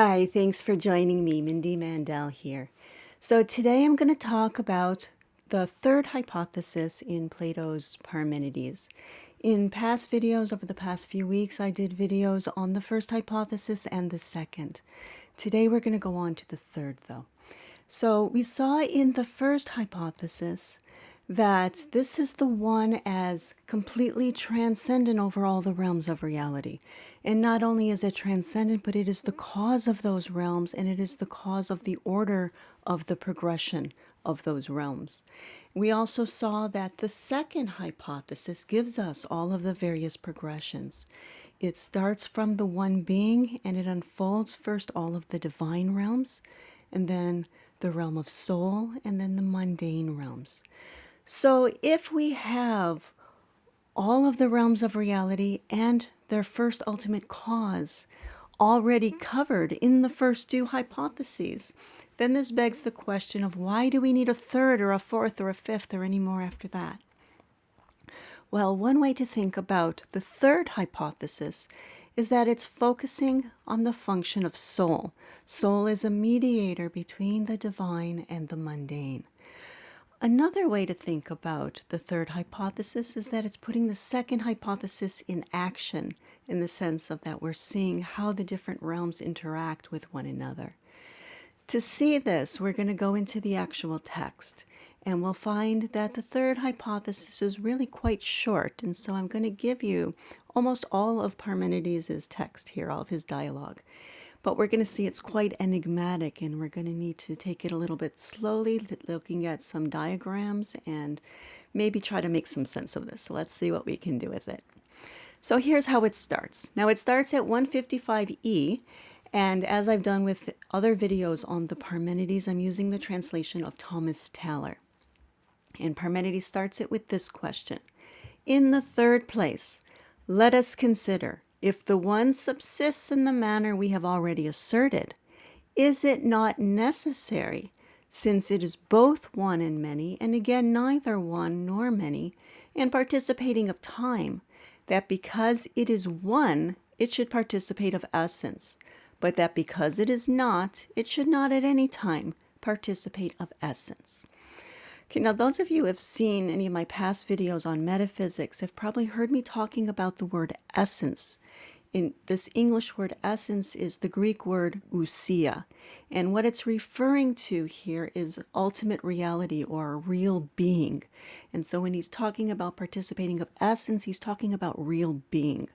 Hi, thanks for joining me. Mindy Mandell here. So today I'm going to talk about the third hypothesis in Plato's Parmenides. In past videos over the past few weeks, I did videos on the first hypothesis and the second. Today we're going to go on to the third, though. So we saw in the first hypothesis that this is the one as completely transcendent over all the realms of reality. And not only is it transcendent, but it is the cause of those realms, and it is the cause of the order of the progression of those realms. We also saw that the second hypothesis gives us all of the various progressions. It starts from the one being, and it unfolds first all of the divine realms, and then the realm of soul, and then the mundane realms. So if we have all of the realms of reality and their first ultimate cause already covered in the first two hypotheses, then this begs the question of why do we need a third or a fourth or a fifth or any more after that? Well, one way to think about the third hypothesis is that it's focusing on the function of soul. Soul is a mediator between the divine and the mundane. Another way to think about the third hypothesis is that it's putting the second hypothesis in action, in the sense of that we're seeing how the different realms interact with one another. To see this, we're going to go into the actual text, and we'll find that the third hypothesis is really quite short, and so I'm going to give you almost all of Parmenides' text here, all of his dialogue. But we're going to see it's quite enigmatic, and we're going to need to take it a little bit slowly, looking at some diagrams and maybe try to make some sense of this. So let's see what we can do with it. So here's how it starts. Now it starts at 155e, and as I've done with other videos on the Parmenides, I'm using the translation of Thomas Taylor. And Parmenides starts it with this question. In the third place, let us consider, if the one subsists in the manner we have already asserted, is it not necessary, since it is both one and many, and again neither one nor many, and participating of time, that because it is one, it should participate of essence, but that because it is not, it should not at any time participate of essence? Okay, now those of you who have seen any of my past videos on metaphysics have probably heard me talking about the word essence. In this English word essence is the Greek word ousia, and what it's referring to here is ultimate reality or real being. And so when he's talking about participating of essence, he's talking about real being.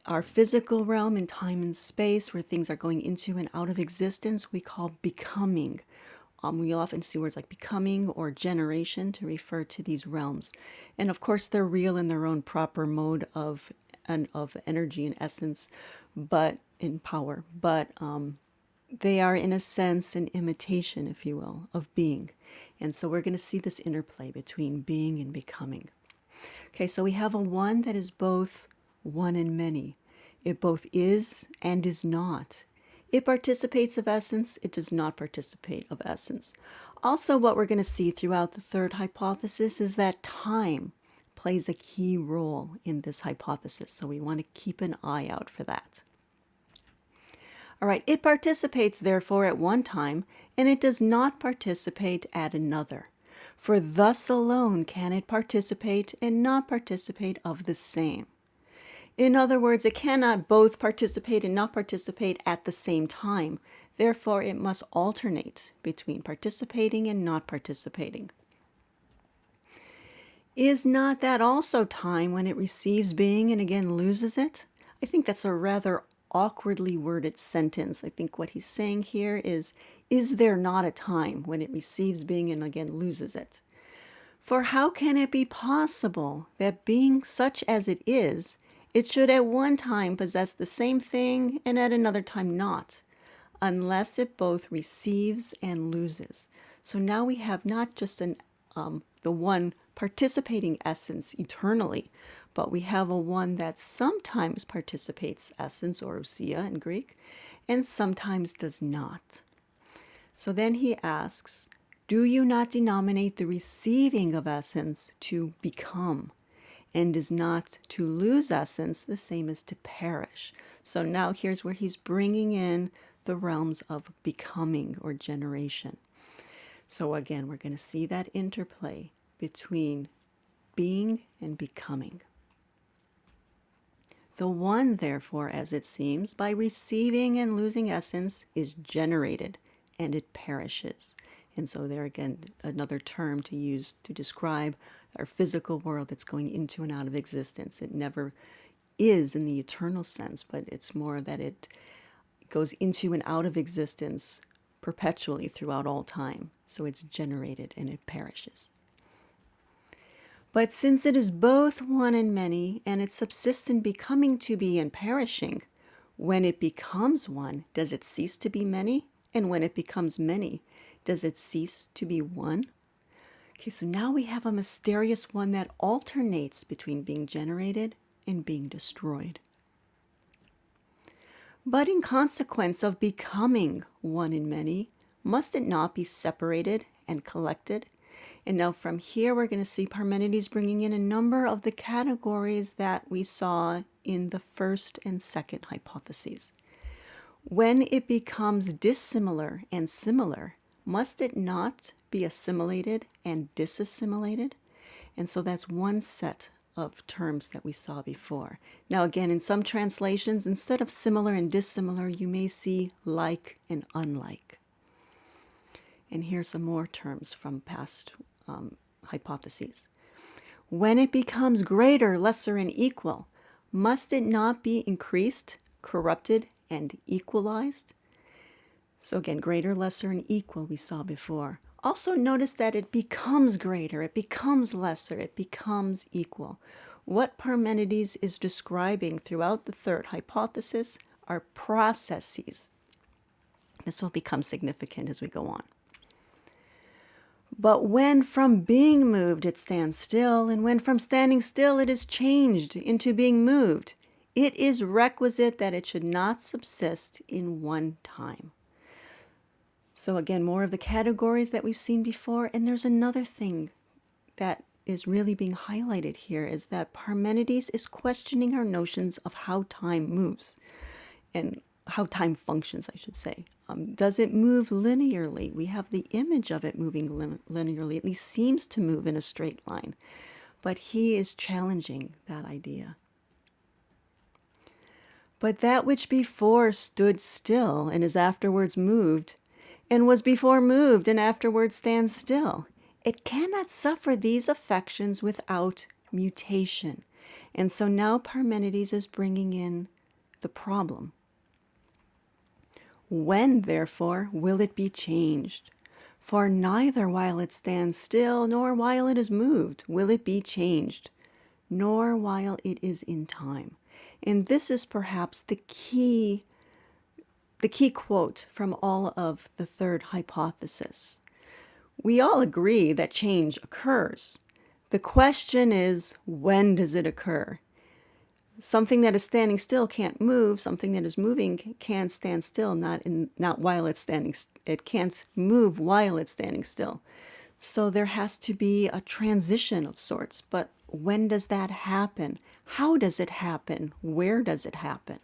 Our physical realm in time and space, where things are going into and out of existence, we call becoming. We often see words like becoming or generation to refer to these realms. And of course, they're real in their own proper mode of energy and essence, but in power. But they are, in a sense, an imitation, if you will, of being. And so we're going to see this interplay between being and becoming. Okay, so we have a one that is both one and many. It both is and is not. It participates of essence, it does not participate of essence. Also, what we're going to see throughout the third hypothesis is that time plays a key role in this hypothesis, so we want to keep an eye out for that. All right, it participates, therefore, at one time, and it does not participate at another. For thus alone can it participate and not participate of the same. In other words, it cannot both participate and not participate at the same time. Therefore, it must alternate between participating and not participating. Is not that also time when it receives being and again loses it? I think that's a rather awkwardly worded sentence. I think what he's saying here is there not a time when it receives being and again loses it? For how can it be possible that being such as it is, it should at one time possess the same thing and at another time not, unless it both receives and loses? So now we have not just the one participating essence eternally, but we have a one that sometimes participates essence, or ousia in Greek, and sometimes does not. So then he asks, do you not denominate the receiving of essence to become? And is not to lose essence the same as to perish? So now here's where he's bringing in the realms of becoming or generation. So again, we're going to see that interplay between being and becoming. The one, therefore, as it seems, by receiving and losing essence, is generated, and it perishes. And so there again, another term to use to describe our physical world that's going into and out of existence. It never is in the eternal sense, but it's more that it goes into and out of existence perpetually throughout all time. So it's generated and it perishes. But since it is both one and many, and it subsists in becoming to be and perishing, when it becomes one, does it cease to be many? And when it becomes many, does it cease to be one? Okay, so now we have a mysterious one that alternates between being generated and being destroyed. But in consequence of becoming one in many, must it not be separated and collected? And now from here, we're going to see Parmenides bringing in a number of the categories that we saw in the first and second hypotheses. When it becomes dissimilar and similar, must it not be assimilated and disassimilated? And so that's one set of terms that we saw before. Now again, in some translations, instead of similar and dissimilar, you may see like and unlike. And here's some more terms from past hypotheses. When it becomes greater, lesser, and equal, must it not be increased, corrupted, and equalized? So again, greater, lesser, and equal we saw before. Also notice that it becomes greater, it becomes lesser, it becomes equal. What Parmenides is describing throughout the third hypothesis are processes. This will become significant as we go on. But when from being moved it stands still, and when from standing still it is changed into being moved, it is requisite that it should not subsist in one time. So again, more of the categories that we've seen before. And there's another thing that is really being highlighted here, is that Parmenides is questioning our notions of how time moves and how time functions, I should say. Does it move linearly? We have the image of it moving linearly. At least seems to move in a straight line. But he is challenging that idea. But that which before stood still and is afterwards moved, and was before moved and afterwards stands still, it cannot suffer these affections without mutation. And so now Parmenides is bringing in the problem. When, therefore, will it be changed? For neither while it stands still, nor while it is moved, will it be changed, nor while it is in time. And this is perhaps the key quote from all of the third hypothesis. We all agree that change occurs. The question is, when does it occur? Something that is standing still can't move. Something that is moving can't stand still, not while it's standing. It can't move while it's standing still. So there has to be a transition of sorts. But when does that happen? How does it happen? Where does it happen?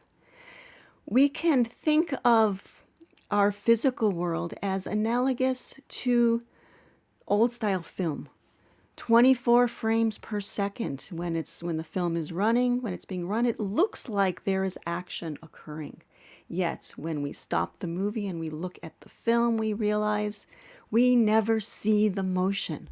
We can think of our physical world as analogous to old-style film. 24 frames per second when the film is running, when it's being run, it looks like there is action occurring. Yet, when we stop the movie and we look at the film, we realize we never see the motion.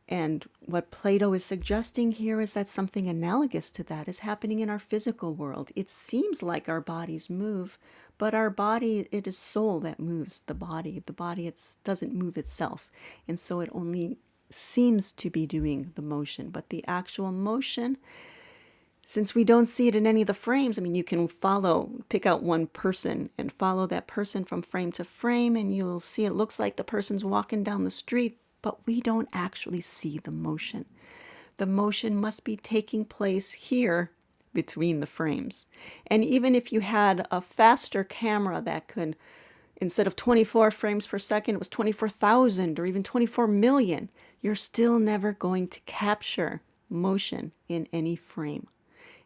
And what Plato is suggesting here is that something analogous to that is happening in our physical world. It seems like our bodies move, but our body, it is soul that moves the body. The body doesn't move itself. And so it only seems to be doing the motion. But the actual motion, since we don't see it in any of the frames, I mean, you can pick out one person and follow that person from frame to frame, and you'll see it looks like the person's walking down the street, but we don't actually see the motion. The motion must be taking place here between the frames. And even if you had a faster camera that could, instead of 24 frames per second, it was 24,000 or even 24 million, you're still never going to capture motion in any frame.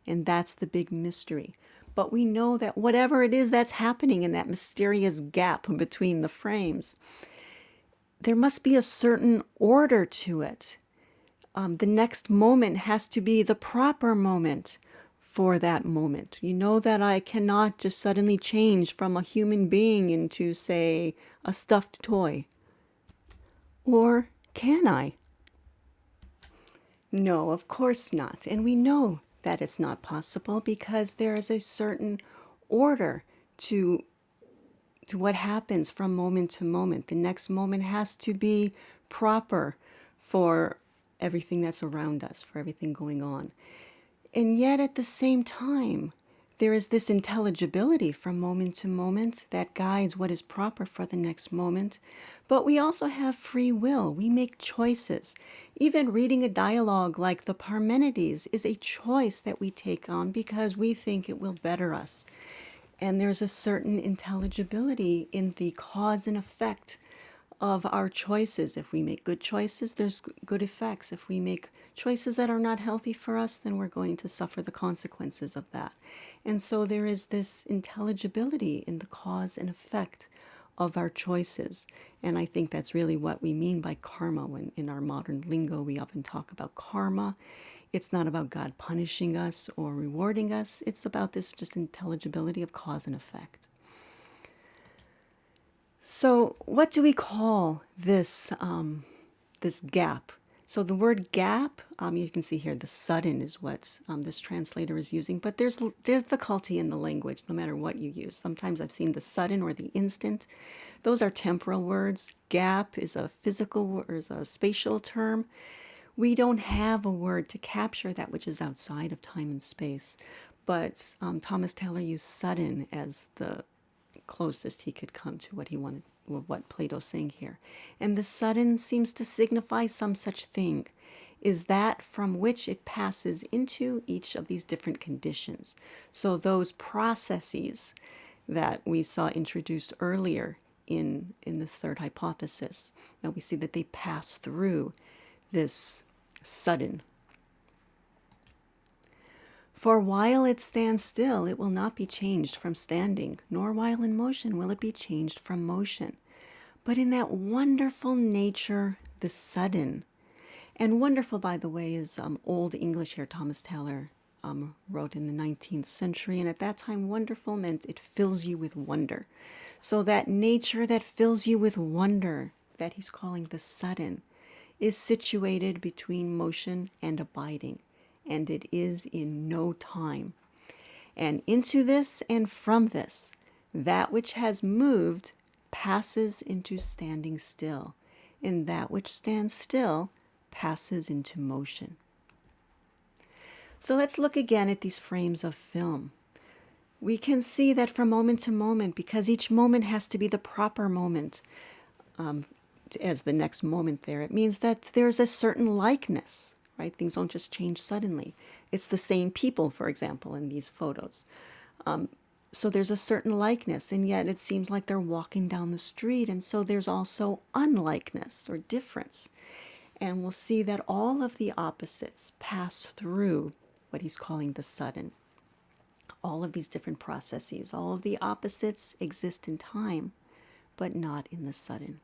And that's the big mystery. but we know that whatever it is that's happening in that mysterious gap between the frames, there must be a certain order to it. The next moment has to be the proper moment for that moment. You know that I cannot just suddenly change from a human being into, say, a stuffed toy. Or can I? No, of course not. And we know that it's not possible because there is a certain order to what happens from moment to moment. The next moment has to be proper for everything that's around us, for everything going on. And yet at the same time, there is this intelligibility from moment to moment that guides what is proper for the next moment. But we also have free will. We make choices. Even reading a dialogue like the Parmenides is a choice that we take on because we think it will better us. And there's a certain intelligibility in the cause and effect of our choices. If we make good choices, there's good effects. If we make choices that are not healthy for us, then we're going to suffer the consequences of that. And so there is this intelligibility in the cause and effect of our choices. And I think that's really what we mean by karma. When in our modern lingo, we often talk about karma. It's not about God punishing us or rewarding us. It's about this just intelligibility of cause and effect. So what do we call this, this gap? So the word gap, you can see here, the sudden is what this translator is using, but there's difficulty in the language no matter what you use. Sometimes I've seen the sudden or the instant. Those are temporal words. Gap is a physical or is a spatial term. We don't have a word to capture that which is outside of time and space. But Thomas Taylor used sudden as the closest he could come to what he wanted, what Plato's saying here. And the sudden seems to signify some such thing, is that from which it passes into each of these different conditions. So those processes that we saw introduced earlier in the third hypothesis, now we see that they pass through this sudden. For while it stands still, it will not be changed from standing, nor while in motion will it be changed from motion. But in that wonderful nature, the sudden, and wonderful, by the way, is Old English here. Thomas Taylor wrote in the 19th century, and at that time, wonderful meant it fills you with wonder. So that nature that fills you with wonder, that he's calling the sudden, is situated between motion and abiding. And it is in no time. And into this and from this, that which has moved passes into standing still, and that which stands still passes into motion. So let's look again at these frames of film. We can see that from moment to moment, because each moment has to be the proper moment as the next moment there, it means that there's a certain likeness. Right? Things don't just change suddenly. It's the same people, for example, in these photos. So there's a certain likeness, and yet it seems like they're walking down the street, and so there's also unlikeness or difference. And we'll see that all of the opposites pass through what he's calling the sudden. All of these different processes, all of the opposites exist in time, but not in the sudden.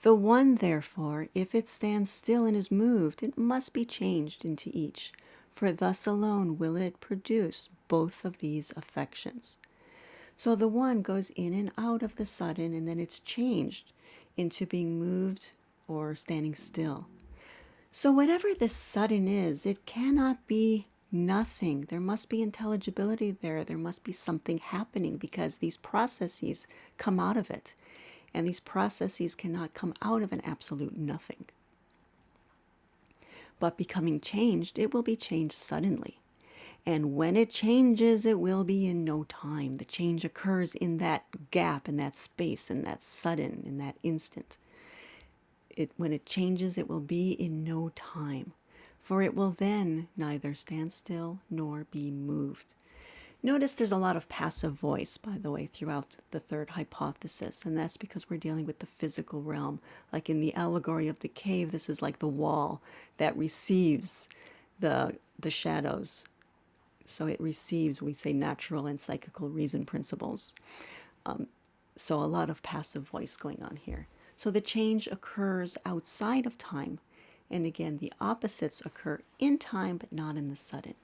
The one, therefore, if it stands still and is moved, it must be changed into each, for thus alone will it produce both of these affections. So the one goes in and out of the sudden, and then it's changed into being moved or standing still. So whatever this sudden is, it cannot be nothing. There must be intelligibility there. There must be something happening because these processes come out of it. And these processes cannot come out of an absolute nothing. But becoming changed, it will be changed suddenly. And when it changes, it will be in no time. The change occurs in that gap, in that space, in that sudden, in that instant. When it changes, it will be in no time. For it will then neither stand still nor be moved. Notice there's a lot of passive voice, by the way, throughout the third hypothesis, and that's because we're dealing with the physical realm. Like in the allegory of the cave, this is like the wall that receives the shadows So it receives, we say, natural and psychical reason principles. So a lot of passive voice going on here. So the change occurs outside of time. And again, the opposites occur in time, but not in the sudden.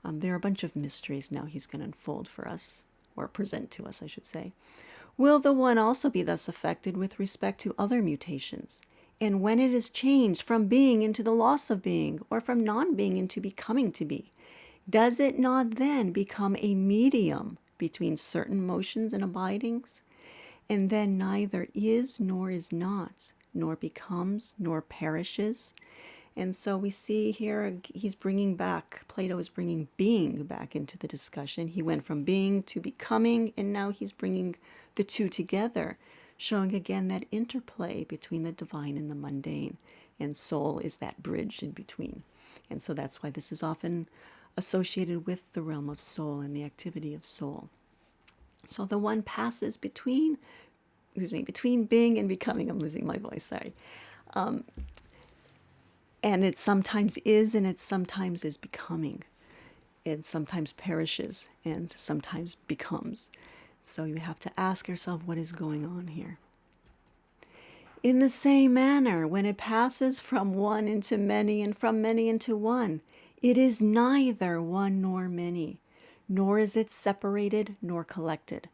There are a bunch of mysteries now he's going to unfold for us, or present to us, I should say. Will the one also be thus affected with respect to other mutations? And when it is changed from being into the loss of being, or from non-being into becoming to be, does it not then become a medium between certain motions and abidings? And then neither is nor is not, nor becomes nor perishes. And so we see here he's bringing back, Plato is bringing being back into the discussion. He went from being to becoming, and now he's bringing the two together, showing again that interplay between the divine and the mundane. And soul is that bridge in between. And so that's why this is often associated with the realm of soul and the activity of soul. So the one passes between being and becoming. I'm losing my voice, sorry. And it sometimes is, and it sometimes is becoming. It sometimes perishes, and sometimes becomes. So you have to ask yourself, what is going on here? In the same manner, when it passes from one into many, and from many into one, it is neither one nor many, nor is it separated nor collected.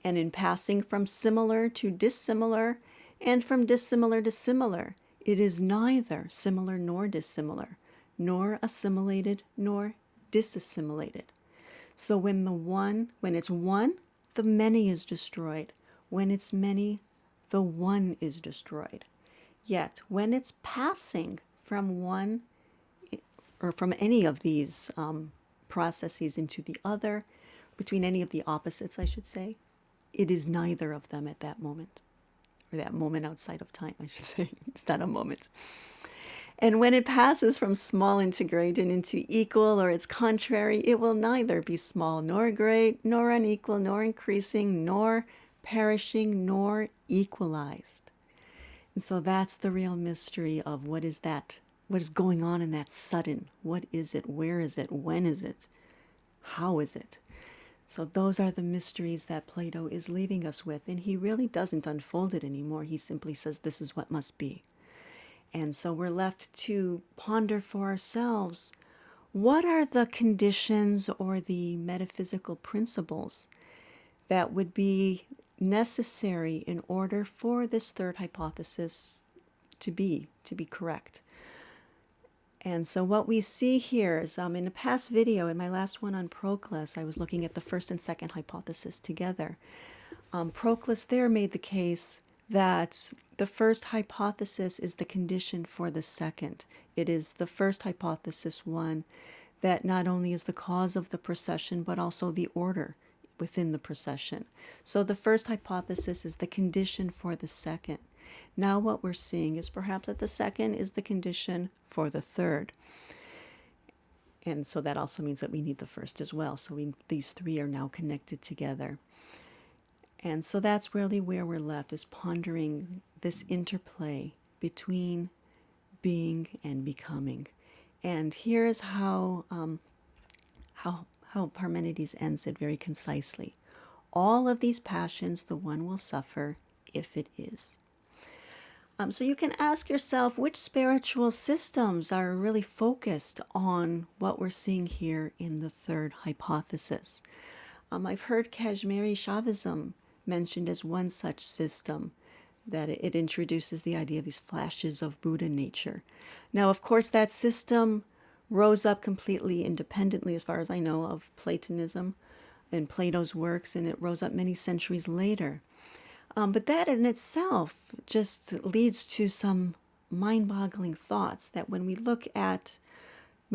And in passing from similar to dissimilar, and from dissimilar to similar, it is neither similar nor dissimilar, nor assimilated nor disassimilated. So when it's one, the many is destroyed. When it's many, the one is destroyed. Yet when it's passing from one, or from any of these processes into the other, between any of the opposites, I should say, it is neither of them at that moment. Or that moment outside of time, I should say. It's not a moment. And when it passes from small into great and into equal or its contrary, it will neither be small nor great, nor unequal, nor increasing, nor perishing, nor equalized. And so that's the real mystery of what is that? What is going on in that sudden? What is it? Where is it? When is it? How is it? So those are the mysteries that Plato is leaving us with, and he really doesn't unfold it anymore. He simply says this is what must be. And so we're left to ponder for ourselves, what are the conditions or the metaphysical principles that would be necessary in order for this third hypothesis to be correct? And so what we see here is in a past video, in my last one on Proclus, I was looking at the first and second hypothesis together. Proclus there made the case that the first hypothesis is the condition for the second. It is the first hypothesis one that not only is the cause of the procession, but also the order within the procession. So the first hypothesis is the condition for the second. Now what we're seeing is perhaps that the second is the condition for the third. And so that also means that we need the first as well. So these three are now connected together. And so that's really where we're left, is pondering this interplay between being and becoming. And here is how Parmenides ends it very concisely. All of these passions the one will suffer if it is. So you can ask yourself, which spiritual systems are really focused on what we're seeing here in the third hypothesis? I've heard Kashmiri Shaivism mentioned as one such system, that it introduces the idea of these flashes of Buddha nature. Now, of course, that system rose up completely independently, as far as I know, of Platonism and Plato's works, and it rose up many centuries later. But that in itself just leads to some mind-boggling thoughts that when we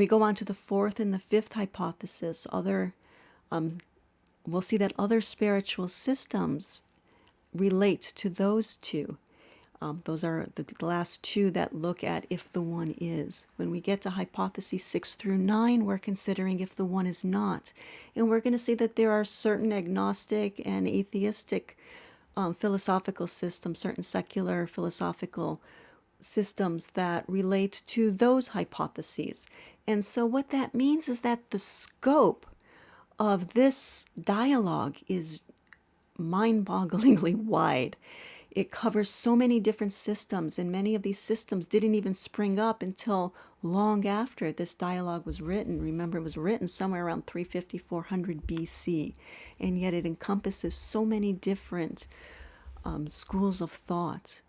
go on to the fourth and the fifth hypothesis, we'll see that other spiritual systems relate to those two. Those are the last two that look at if the one is. When we get to hypotheses 6 through 9, we're considering if the one is not. And we're going to see that there are certain agnostic and atheistic philosophical systems, certain secular philosophical systems that relate to those hypotheses. And so what that means is that the scope of this dialogue is mind-bogglingly wide. It covers so many different systems, and many of these systems didn't even spring up until long after this dialogue was written. Remember, it was written somewhere around 350, 400 BC, and yet it encompasses so many different schools of thought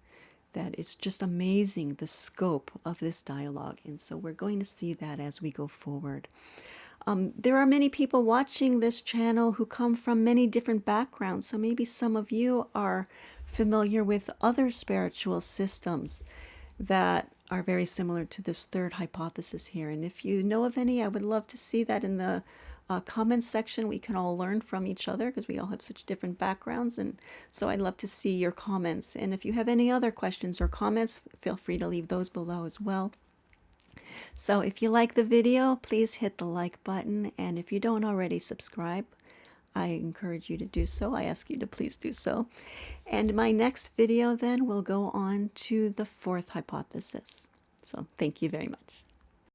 that it's just amazing the scope of this dialogue. And so we're going to see that as we go forward. There are many people watching this channel who come from many different backgrounds, so maybe some of you are familiar with other spiritual systems that are very similar to this third hypothesis here. And if you know of any, I would love to see that in the comments section. We can all learn from each other because we all have such different backgrounds, and so I'd love to see your comments. And if you have any other questions or comments, feel free to leave those below as well. So if you like the video, please hit the like button, and if you don't already subscribe, I encourage you to do so. I ask you to please do so. And my next video then will go on to the fourth hypothesis. So thank you very much.